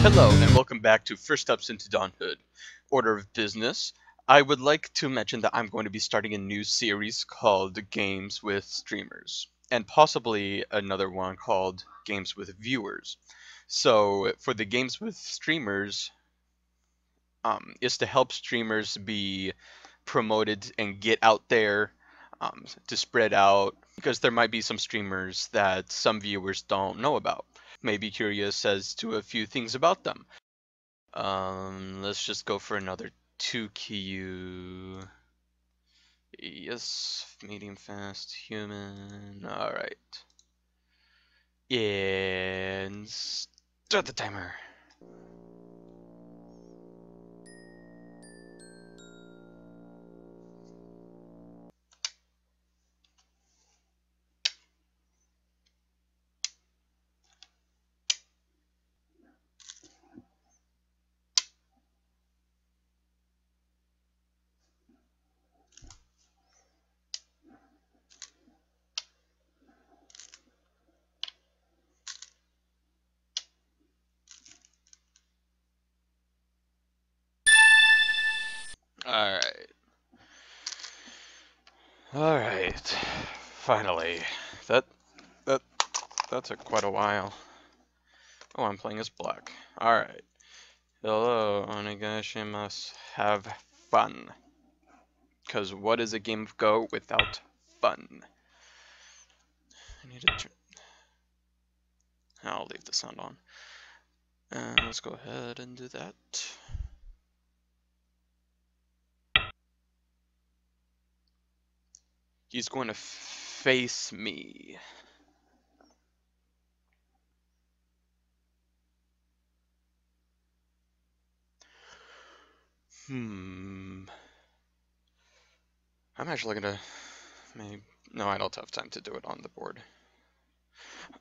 Hello, and welcome back to First Steps into Dawnhood. Order of business. I would like to mention that I'm going to be starting a new series called Games with Streamers, and possibly another one called Games with Viewers. So, for the Games with Streamers, is to help streamers be promoted and get out there, to spread out, because there might be some streamers that some viewers don't know about. May be curious as to a few things about them. Let's just go for another 2Q. Yes, medium fast, human. Alright. And start the timer. Alright. Alright. Finally. That that took quite a while. Oh, I'm playing as black. Alright. Hello, Onegashi must have fun. Because what is a game of Go without fun? I need to turn... I'll leave the sound on. And let's go ahead and do that. He's going to face me. I'm actually gonna maybe... No, I don't have time to do it on the board.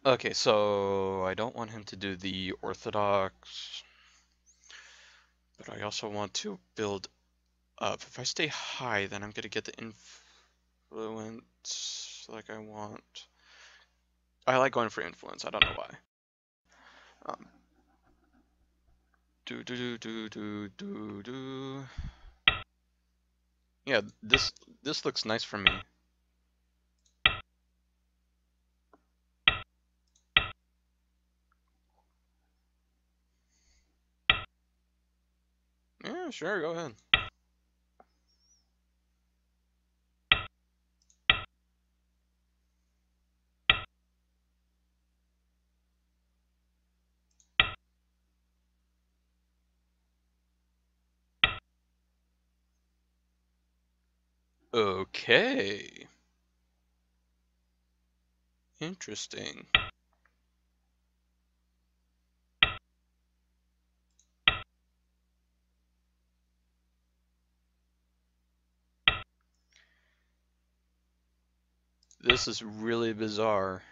Okay, so I don't want him to do the orthodox, but I also want to build up. If I stay high, then I'm gonna get the influence like I want. I like going for influence, I don't know why. Yeah, this looks nice for me. Yeah, sure, go ahead. Okay. Interesting. This is really bizarre.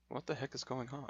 What the heck is going on?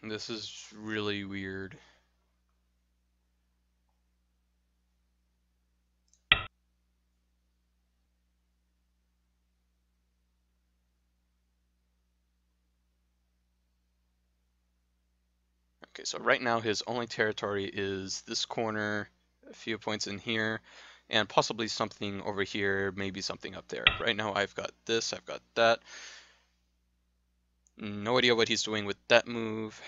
This is really weird. Okay, so right now his only territory is this corner, a few points in here, and possibly something over here, maybe something up there. Right now I've got this, I've got that. No idea what he's doing with that move.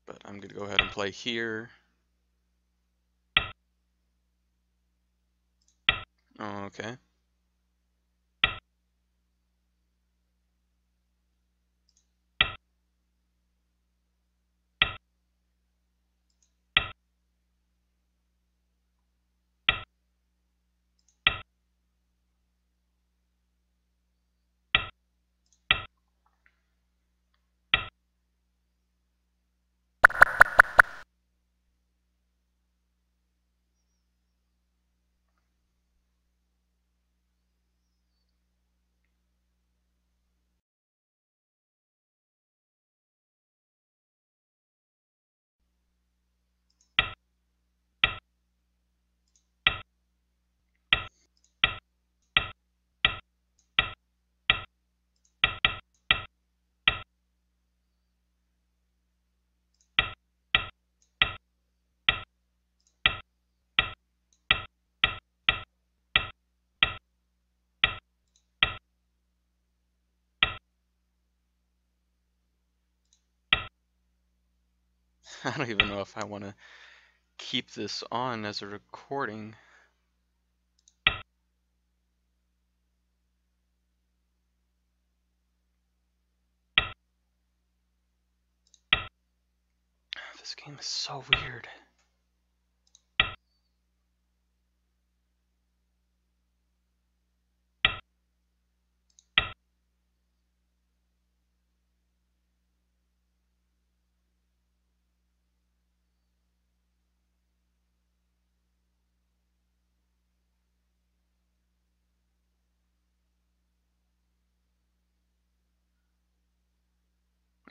but I'm gonna go ahead and play here. Okay. I don't even know if I want to keep this on as a recording. This game is so weird.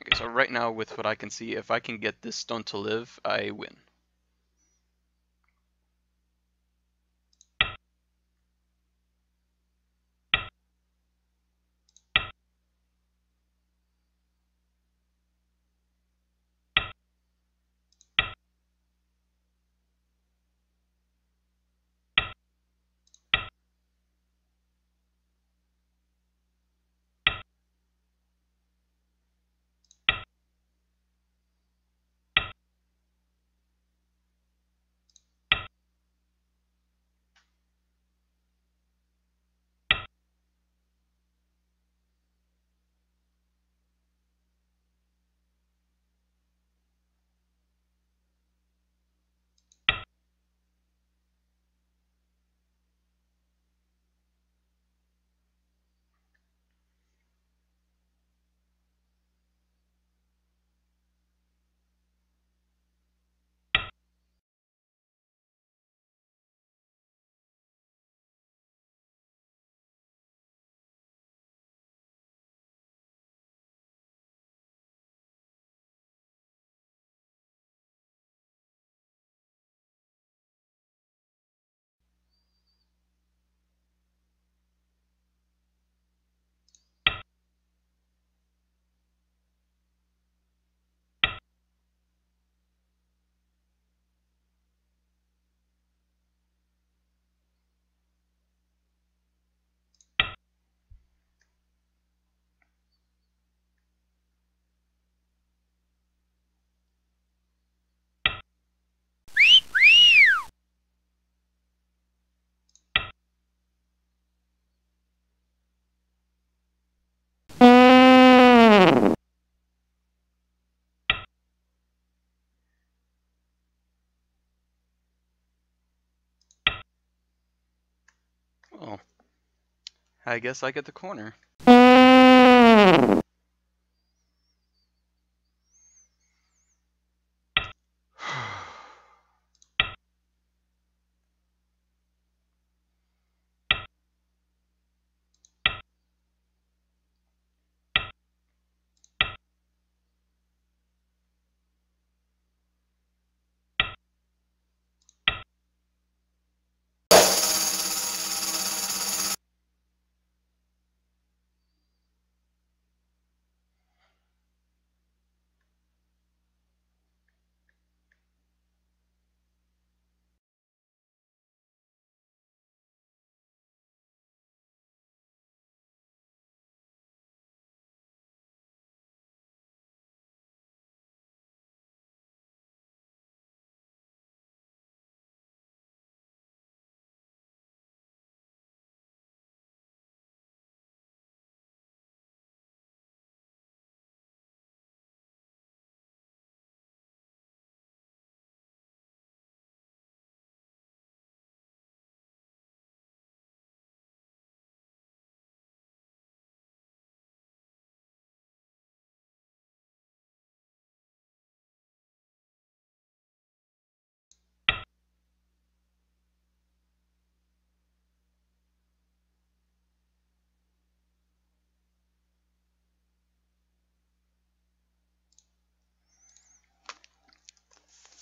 Okay, so right now with what I can see, if I can get this stone to live, I win. Well, I guess I get the corner.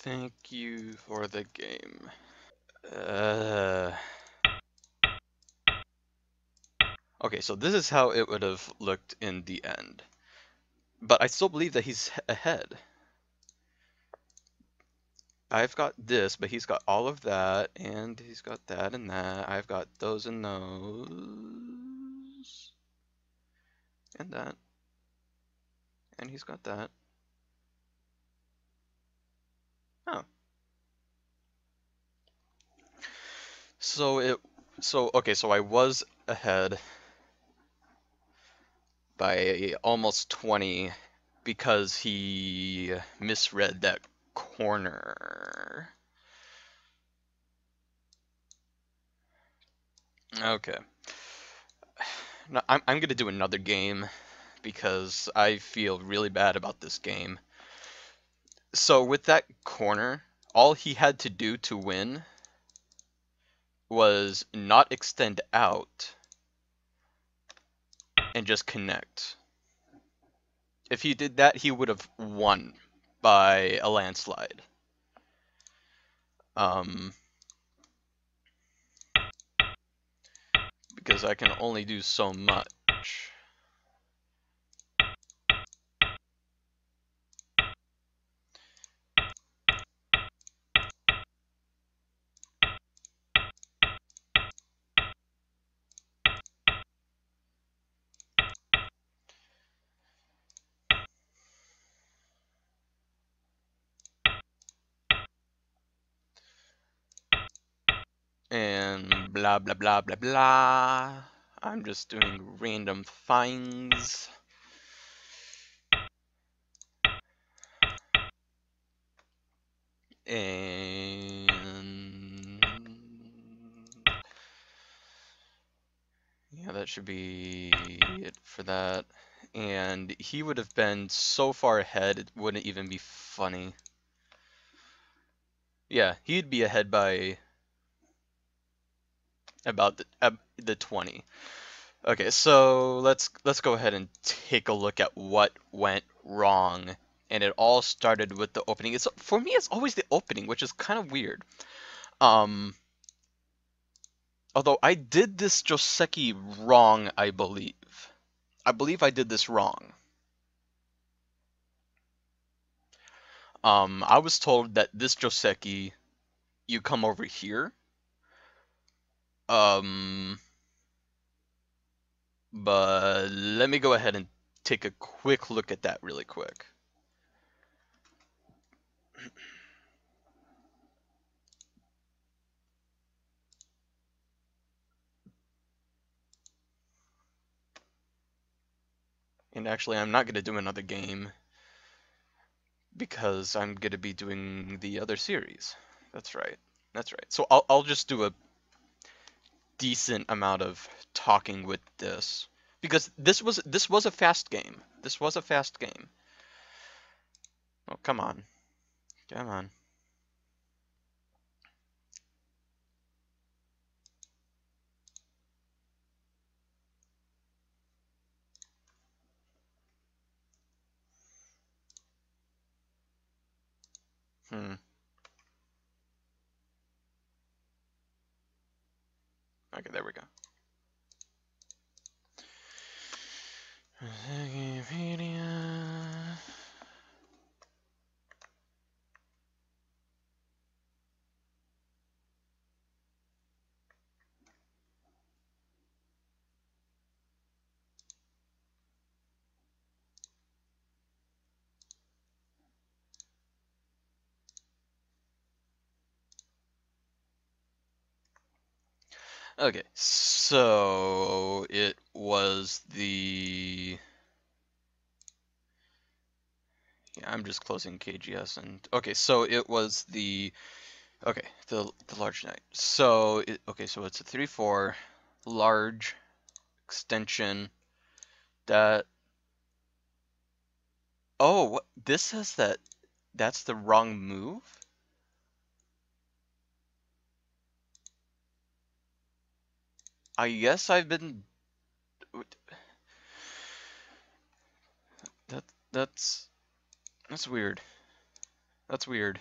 Thank you for the game. Uh, okay, so this is how it would have looked in the end. But I still believe that he's ahead. I've got this, but he's got all of that, and he's got that and that. I've got those and those, and that, and he's got that. Oh, so I was ahead by almost 20 because he misread that corner. Okay. No, I'm gonna do another game because I feel really bad about this game. So with that corner, all he had to do to win was not extend out and just connect. If he did that, he would have won by a landslide. Um, because I can only do so much. And blah blah blah blah blah. I'm just doing random things. And yeah, that should be it for that. And he would have been so far ahead, it wouldn't even be funny. Yeah, he'd be ahead by about the 20. Okay, so let's go ahead and take a look at what went wrong. And it all started with the opening. It's for me, it's always the opening, which is kind of weird. Um, although I did this joseki wrong, I believe. I believe I did this wrong. I was told that this joseki, you come over here. Um, but let me go ahead and take a quick look at that really quick. And actually, I'm not going to do another game because I'm going to be doing the other series. That's right. That's right. So I'll just do a decent amount of talking with this because this was a fast game. This was a fast game. Oh, come on. Come on. Hmm. Okay, there we go. Wikipedia. Okay, so it was the yeah, I'm just closing KGS and okay, so it was the okay, the large knight. So okay, so it's a 3/4 large extension that oh, what this says that that's the wrong move? I guess I've been that that's weird. That's weird.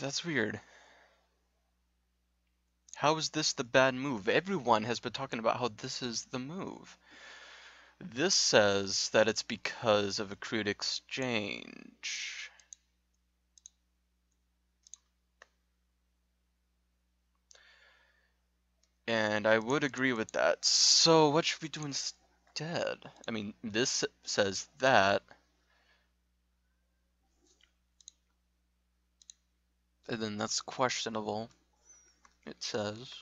That's weird. How is this the bad move? Everyone has been talking about how this is the move. This says that it's because of accrued exchange. And I would agree with that. So what should we do instead? I mean, this says that. And then that's questionable, it says.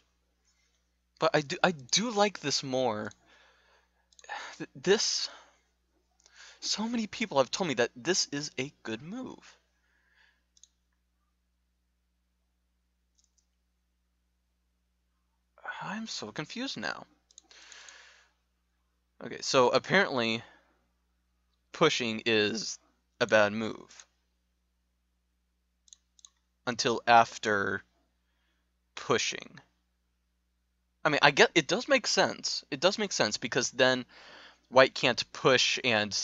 But I do like this more. This, so many people have told me that this is a good move. I'm so confused now. Okay, so apparently pushing is a bad move until after pushing. I mean, I get it does make sense. It does make sense because then white can't push and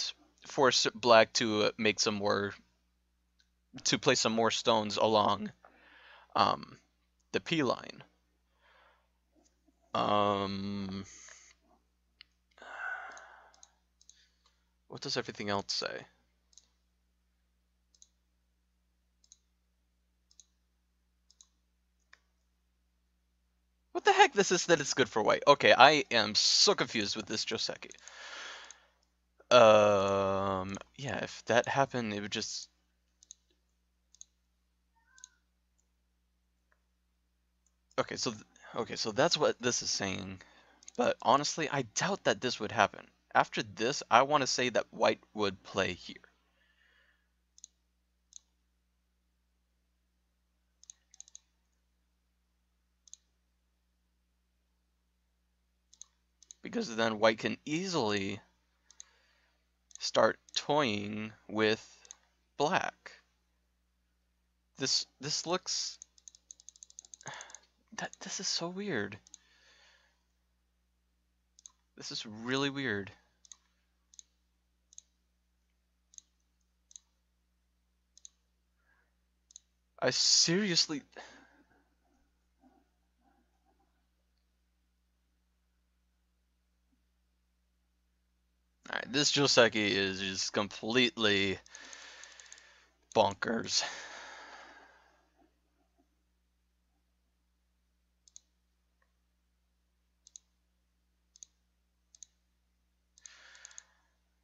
force black to make some more to place some more stones along um, the P line. Um, what does everything else say? What the heck? This is that it's good for white. Okay, I am so confused with this joseki. Yeah, if that happened, it would just. Okay, so okay, so that's what this is saying. But honestly, I doubt that this would happen. After this, I want to say that white would play here. Because then white can easily start toying with black. This looks this is so weird. This is really weird. I seriously. Alright, this joseki is just completely bonkers.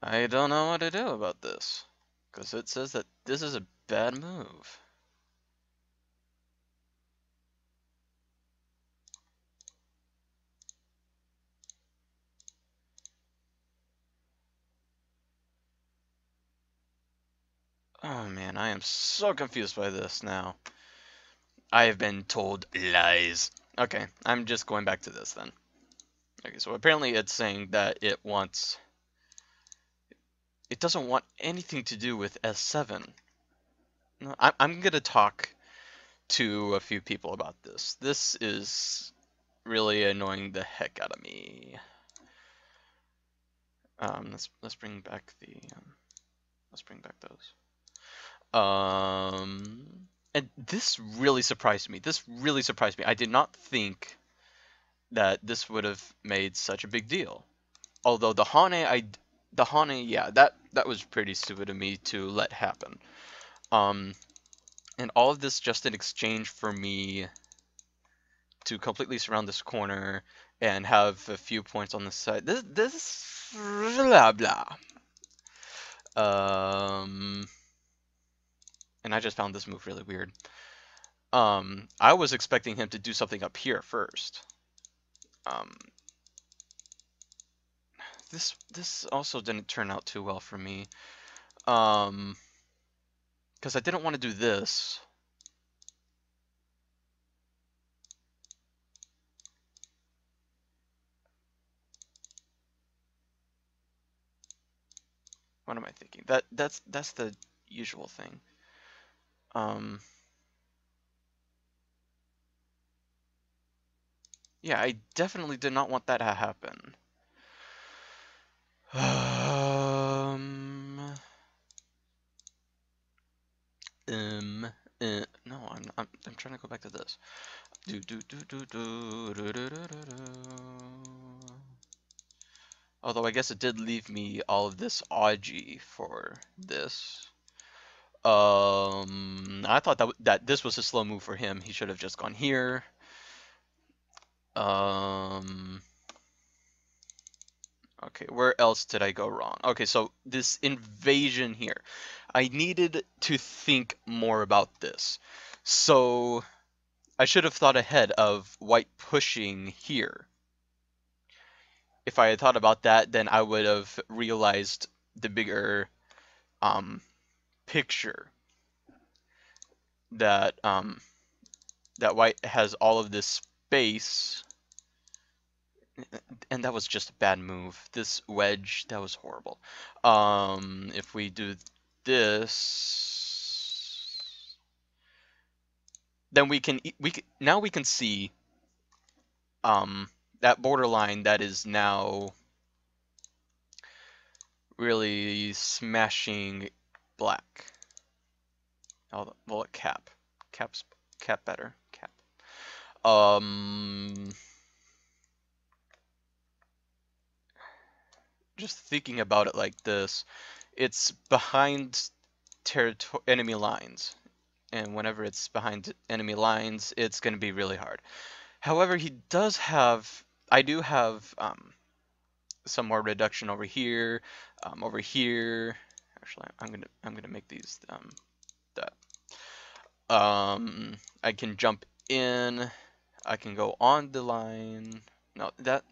I don't know what to do about this. Because it says that this is a bad move. Oh man, I am so confused by this now. I have been told lies. Okay, I'm just going back to this then. Okay, so apparently it's saying that it doesn't want anything to do with S7. No, I'm gonna talk to a few people about this. This is really annoying the heck out of me. Let's bring back the let's bring back those. And this really surprised me. This really surprised me. I did not think that this would have made such a big deal. Although the Hane, yeah, that was pretty stupid of me to let happen. Um, and all of this just in exchange for me to completely surround this corner and have a few points on the side. This blah blah. And I just found this move really weird. I was expecting him to do something up here first. This also didn't turn out too well for me. Because I didn't want to do this. What am I thinking? That's the usual thing. Yeah, I definitely did not want that to happen. No, I'm trying to go back to this. Do do do do do do do do do do. Although I guess it did leave me all of this Aji for this. I thought that this was a slow move for him. He should have just gone here. Okay, where else did I go wrong? Okay, so this invasion here. I needed to think more about this. So I should have thought ahead of white pushing here. If I had thought about that, then I would have realized the bigger picture that that white has all of this space, and that was just a bad move. This wedge, that was horrible. If we do this, then now we can see that borderline that is now really smashing black. Well, cap better. Cap. Just thinking about it like this, it's behind enemy lines, and whenever it's behind enemy lines, it's going to be really hard. However, I do have some more reduction over here, over here. Actually, I'm gonna make these that. I can jump in. I can go on the line. No, that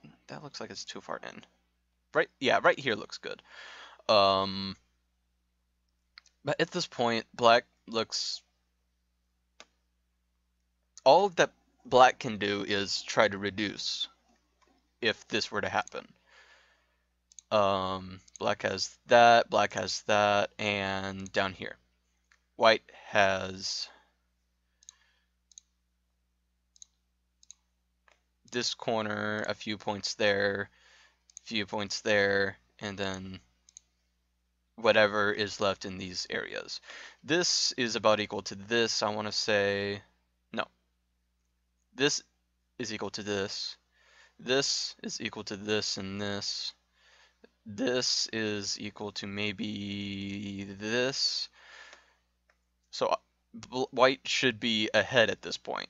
looks like it's too far in. Right, yeah, right here looks good. But at this point, black looks. All that black can do is try to reduce if this were to happen. Black has that, and down here, white has this corner, a few points there, and then whatever is left in these areas. This is about equal to this, I want to say. No. This is equal to this. This is equal to this and this. This is equal to maybe this. So white should be ahead at this point.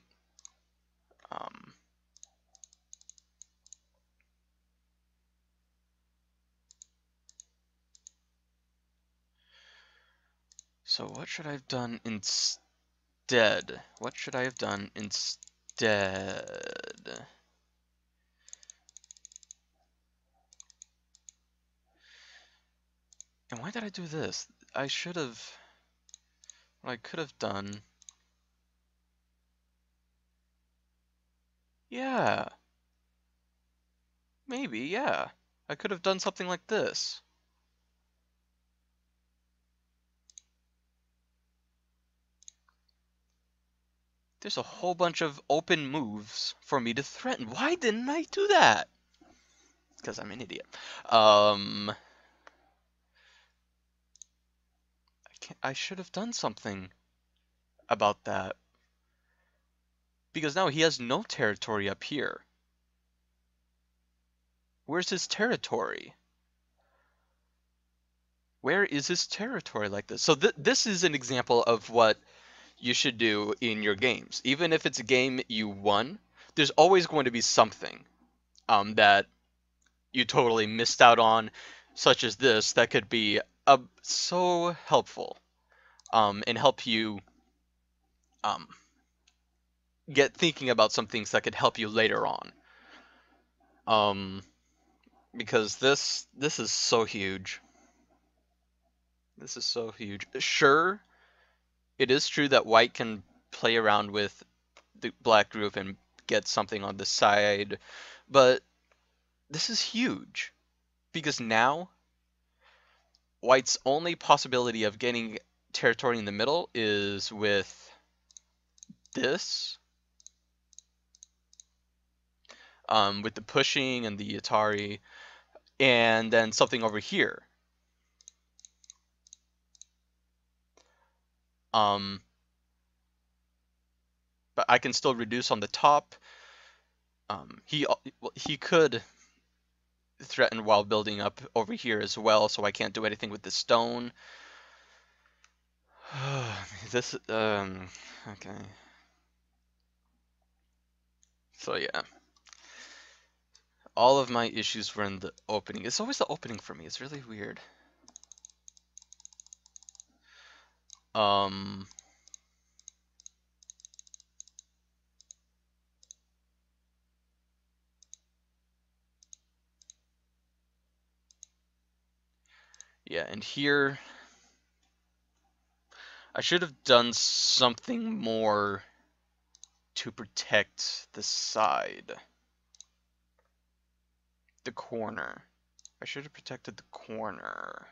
So what should I have done instead? What should I have done instead? And why did I do this? I should have... What I could have done... Yeah. Maybe, yeah. I could have done something like this. There's a whole bunch of open moves for me to threaten. Why didn't I do that? Because I'm an idiot. I should have done something about that. Because now he has no territory up here. Where's his territory? Where is his territory like this? So this is an example of what you should do in your games. Even if it's a game you won, there's always going to be something that you totally missed out on, such as this, that could be so helpful and help you get thinking about some things that could help you later on. Because this is so huge. This is so huge. Sure, it is true that white can play around with the black group and get something on the side, but this is huge. Because now, white's only possibility of getting territory in the middle is with this. With the pushing and the Atari, and then something over here. but I can still reduce on the top. He could threaten while building up over here as well, so I can't do anything with the stone. This okay. So yeah, all of my issues were in the opening. It's always the opening for me. It's really weird. Um, yeah, and here I should have done something more to protect the side, the corner. I should have protected the corner.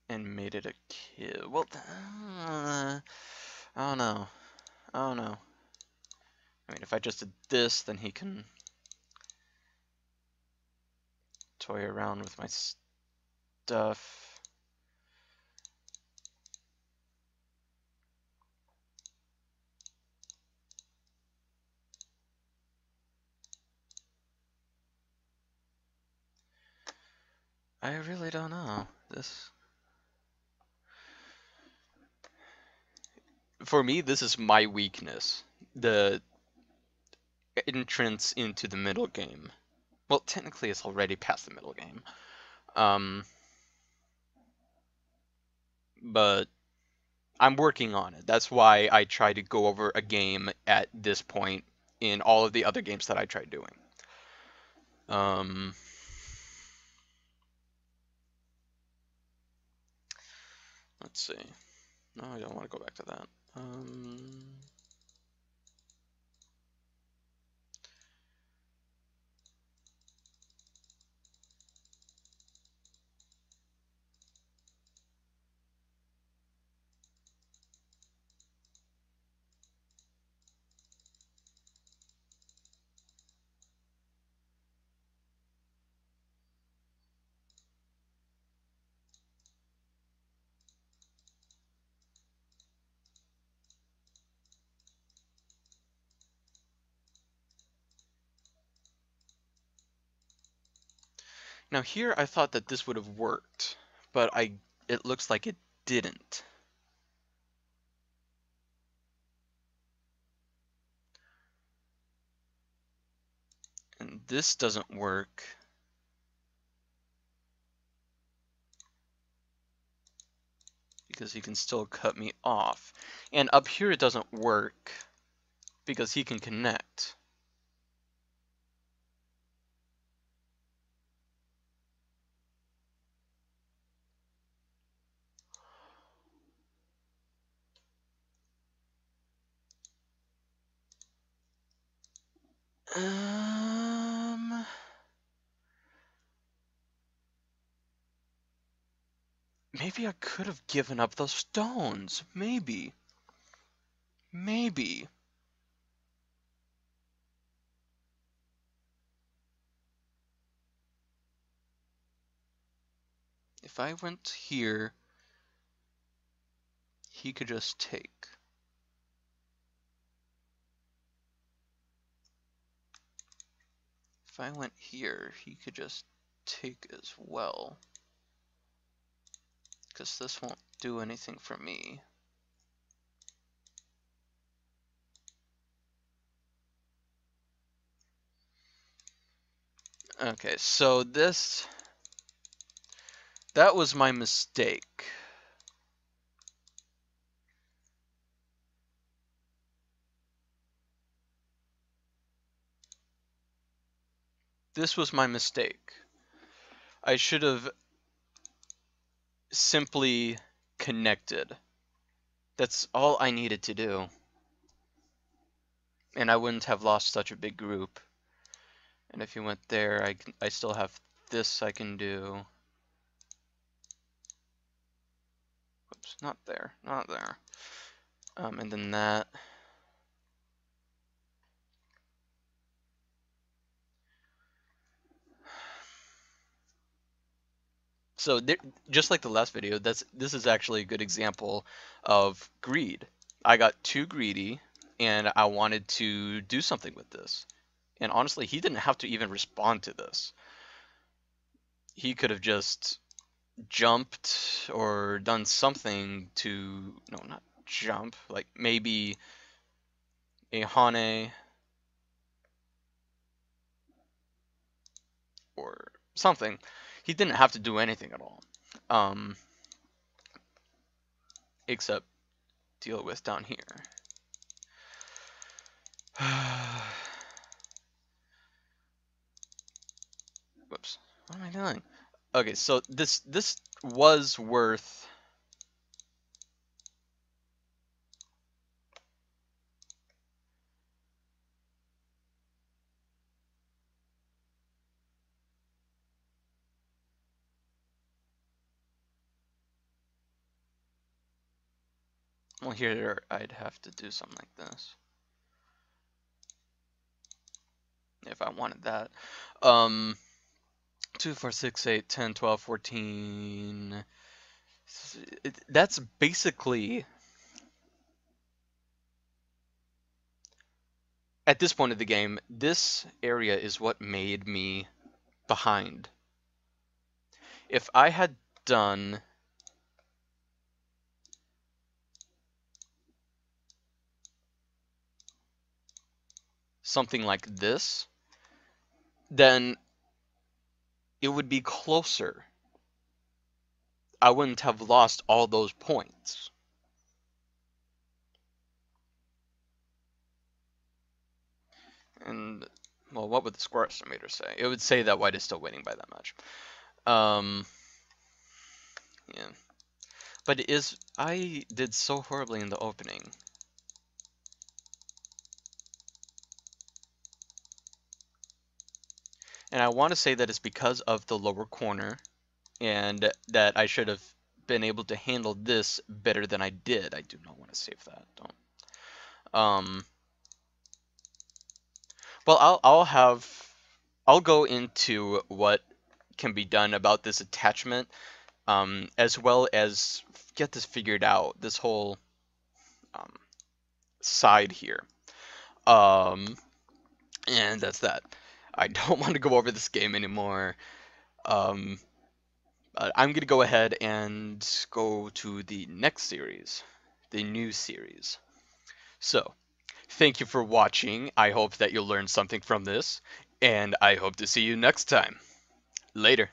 And made it a kill. Well, I don't know. I don't know. I mean, if I just did this, then he can toy around with my stuff. I really don't know. This, for me, this is my weakness. The entrance into the middle game. Well, technically, it's already past the middle game. But I'm working on it. That's why I try to go over a game at this point in all of the other games that I tried doing. Let's see. No, I don't want to go back to that. Now here I thought that this would have worked, but it looks like it didn't. And this doesn't work because he can still cut me off. And up here it doesn't work because he can connect. Maybe I could have given up those stones. Maybe. Maybe. If I went here, he could just take. If I went here, he could just take as well. Because this won't do anything for me. Okay, so that was my mistake. This was my mistake. I should have simply connected. That's all I needed to do. And I wouldn't have lost such a big group. And if you went there, I still have this I can do. Whoops, not there, not there. And then that. So just like the last video, this is actually a good example of greed. I got too greedy and I wanted to do something with this. And honestly, he didn't have to even respond to this. He could have just jumped or done something to, no, not jump, like maybe a Hane or something. He didn't have to do anything at all. Um, except deal with down here. Whoops. What am I doing? Okay, so this was worth. Well, here I'd have to do something like this if I wanted that. 2, 4, 6, 8, 10, 12, 14. That's basically, at this point of the game, this area is what made me behind. If I had done something like this, then it would be closer. I wouldn't have lost all those points. And, well, what would the score estimator say? It would say that white is still winning by that much. Yeah. But I did so horribly in the opening. And I want to say that it's because of the lower corner, and that I should have been able to handle this better than I did. I do not want to save that. Don't. Well, I'll go into what can be done about this attachment, as well as get this figured out. This whole um, side here. And that's that. I don't want to go over this game anymore. Um, I'm going to go ahead and go to the next series, the new series. So, thank you for watching. I hope that you'll learn something from this, and I hope to see you next time. Later.